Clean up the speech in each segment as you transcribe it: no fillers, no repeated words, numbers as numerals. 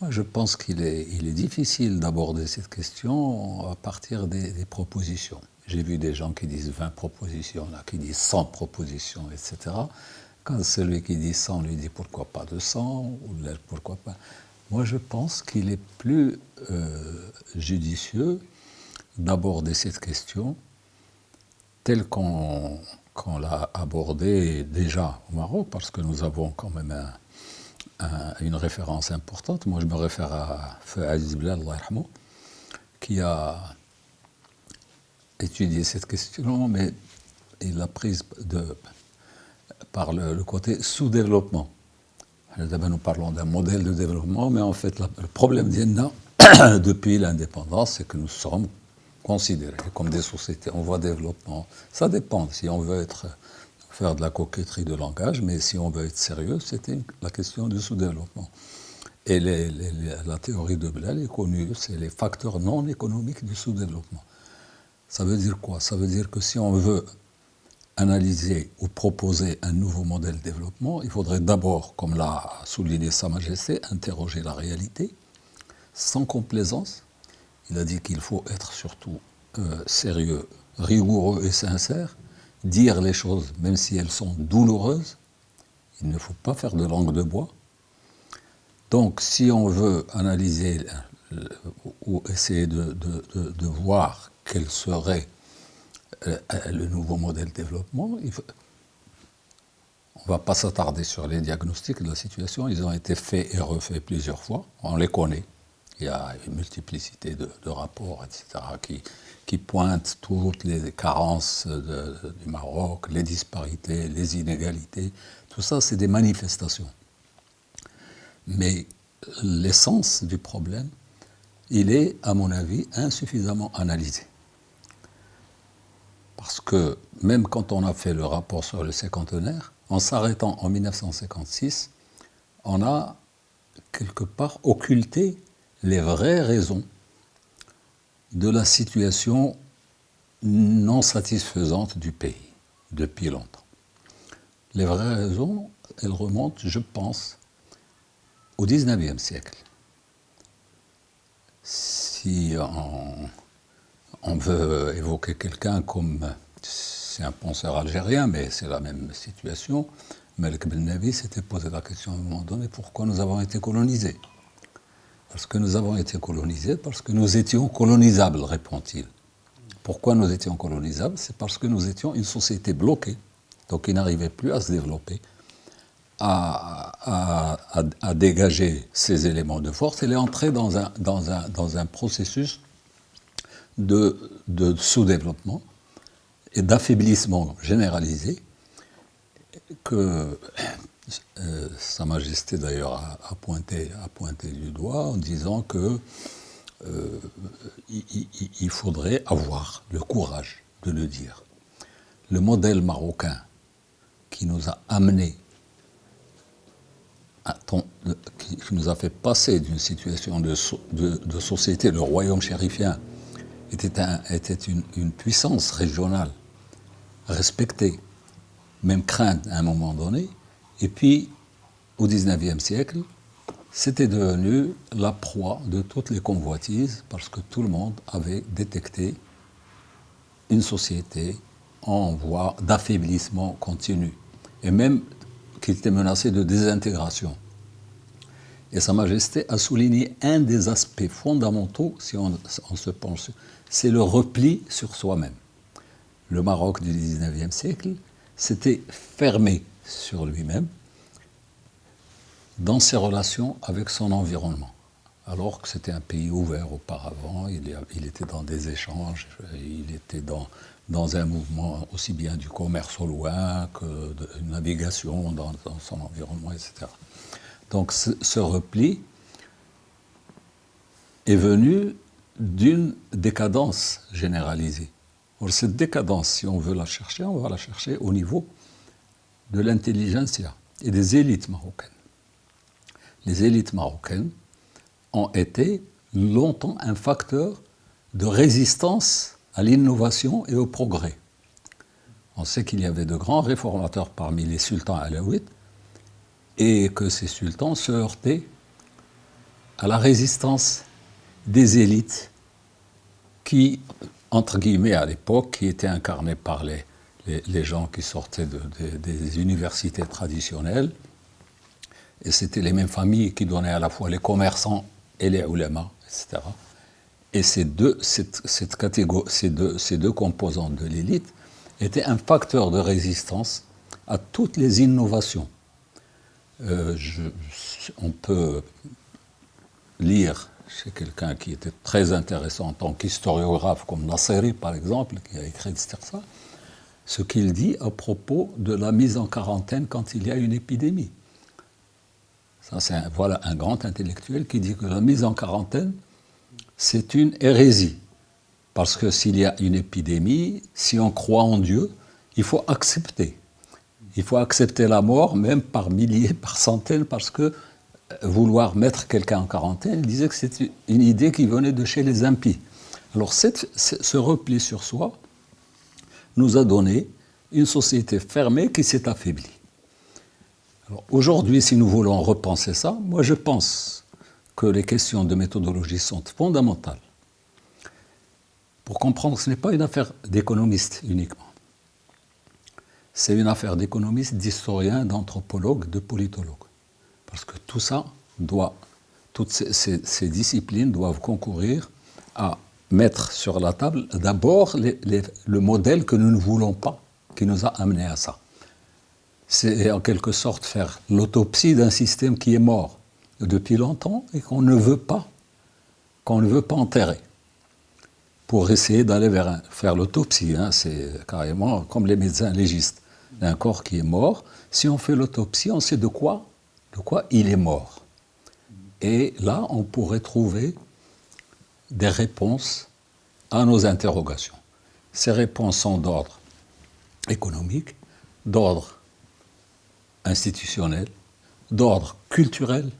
Moi, je pense il est difficile d'aborder cette question à partir des propositions. J'ai vu des gens qui disent 20 propositions, là, qui disent 100 propositions, etc. Quand celui qui dit 100 lui dit pourquoi pas 200, ou là, pourquoi pas. Moi, je pense qu'il est plus judicieux d'aborder cette question telle qu'on l'a abordée déjà au Maroc, parce que nous avons quand même une référence importante. Moi, je me réfère à Feu Aziz Blal, Allah yarhamou, qui a étudié cette question, mais il l'a prise par le côté sous-développement. D'abord, nous parlons d'un modèle de développement, mais en fait, le problème d'Yenna, depuis l'indépendance, c'est que nous sommes considérés comme des sociétés en voie de développement. Ça dépend si on veut faire de la coquetterie de langage, mais si on veut être sérieux, c'était la question du sous-développement. Et la théorie de Blal est connue, c'est les facteurs non économiques du sous-développement. Ça veut dire quoi? Ça veut dire que si on veut analyser ou proposer un nouveau modèle de développement, il faudrait d'abord, comme l'a souligné Sa Majesté, interroger la réalité, sans complaisance. Il a dit qu'il faut être surtout sérieux, rigoureux et sincère, dire les choses même si elles sont douloureuses. Il ne faut pas faire de langue de bois. Donc, si on veut analyser ou essayer de voir quel serait le nouveau modèle de développement, on ne va pas s'attarder sur les diagnostics de la situation. Ils ont été faits et refaits plusieurs fois. On les connaît. Il y a une multiplicité de rapports, etc., qui pointent toutes les carences du Maroc, les disparités, les inégalités. Tout ça, c'est des manifestations. Mais l'essence du problème, il est, à mon avis, insuffisamment analysé. Parce que même quand on a fait le rapport sur le cinquantenaire, en s'arrêtant en 1956, on a quelque part occulté les vraies raisons de la situation non satisfaisante du pays depuis longtemps. Les vraies raisons, elles remontent, je pense, au XIXe siècle. Si on veut évoquer quelqu'un comme, c'est un penseur algérien, mais c'est la même situation, Malek Ben Nabi s'était posé la question à un moment donné, pourquoi nous avons été colonisés? Parce que nous avons été colonisés, parce que nous étions colonisables, répond-il. Pourquoi nous étions colonisables? C'est parce que nous étions une société bloquée, donc qui n'arrivait plus à se développer, à dégager ses éléments de force. Elle est entrée dans un processus de sous-développement et d'affaiblissement généralisé que Sa Majesté d'ailleurs a pointé du doigt en disant que il faudrait avoir le courage de le dire. Le modèle marocain qui nous a amené, qui nous a fait passer d'une situation de société, le royaume chérifien était une puissance régionale respectée, même crainte à un moment donné, et puis au XIXe siècle, c'était devenu la proie de toutes les convoitises parce que tout le monde avait détecté une société en voie d'affaiblissement continu et même qui était menacée de désintégration. Et Sa Majesté a souligné un des aspects fondamentaux, si on se penche, c'est le repli sur soi-même. Le Maroc du XIXe siècle s'était fermé sur lui-même dans ses relations avec son environnement. Alors que c'était un pays ouvert auparavant, il était dans des échanges, il était dans un mouvement aussi bien du commerce au loin que de navigation dans son environnement, etc. Donc ce repli est venu d'une décadence généralisée. Or, cette décadence, si on veut la chercher, on va la chercher au niveau de l'intelligentsia et des élites marocaines. Les élites marocaines ont été longtemps un facteur de résistance à l'innovation et au progrès. On sait qu'il y avait de grands réformateurs parmi les sultans alaouites et que ces sultans se heurtaient à la résistance des élites qui, entre guillemets à l'époque, qui étaient incarnées par les gens qui sortaient des universités traditionnelles. Et c'était les mêmes familles qui donnaient à la fois les commerçants et les ulémas, etc. Et ces deux composantes de l'élite étaient un facteur de résistance à toutes les innovations. On peut lire chez quelqu'un qui était très intéressant en tant qu'historiographe, comme Nasseri par exemple, qui a écrit sur ça, ce qu'il dit à propos de la mise en quarantaine quand il y a une épidémie. Ça, voilà un grand intellectuel qui dit que la mise en quarantaine, c'est une hérésie. Parce que s'il y a une épidémie, si on croit en Dieu, il faut accepter. Il faut accepter la mort, même par milliers, par centaines, parce que vouloir mettre quelqu'un en quarantaine, il disait que c'est une idée qui venait de chez les impies. Alors ce repli sur soi nous a donné une société fermée qui s'est affaiblie. Alors aujourd'hui, si nous voulons repenser ça, moi je pense que les questions de méthodologie sont fondamentales pour comprendre que ce n'est pas une affaire d'économistes uniquement. C'est une affaire d'économistes, d'historiens, d'anthropologues, de politologues. Parce que tout ça toutes ces disciplines doivent concourir à mettre sur la table d'abord le modèle que nous ne voulons pas, qui nous a amenés à ça. C'est en quelque sorte faire l'autopsie d'un système qui est mort depuis longtemps et qu'on ne veut pas enterrer. Pour essayer d'aller faire l'autopsie, c'est carrément comme les médecins légistes d'un corps qui est mort. Si on fait l'autopsie, on sait de quoi il est mort. Et là, on pourrait trouver des réponses à nos interrogations. Ces réponses sont d'ordre économique, d'ordre institutionnel, d'ordre culturel.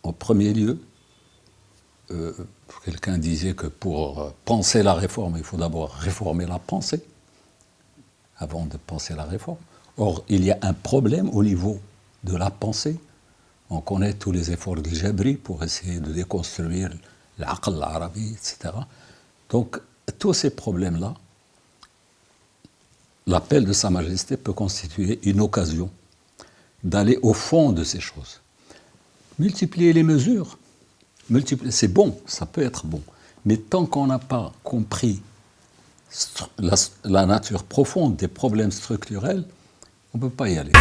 En premier lieu, quelqu'un disait que pour penser la réforme, il faut d'abord réformer la pensée avant de penser la réforme. Or, il y a un problème au niveau de la pensée. On connaît tous les efforts de Jabri pour essayer de déconstruire l'aql, l'arabi, etc. Donc, tous ces problèmes-là, l'appel de Sa Majesté peut constituer une occasion d'aller au fond de ces choses. Multiplier les mesures, c'est bon, ça peut être bon. Mais tant qu'on n'a pas compris la nature profonde des problèmes structurels, on ne peut pas y aller.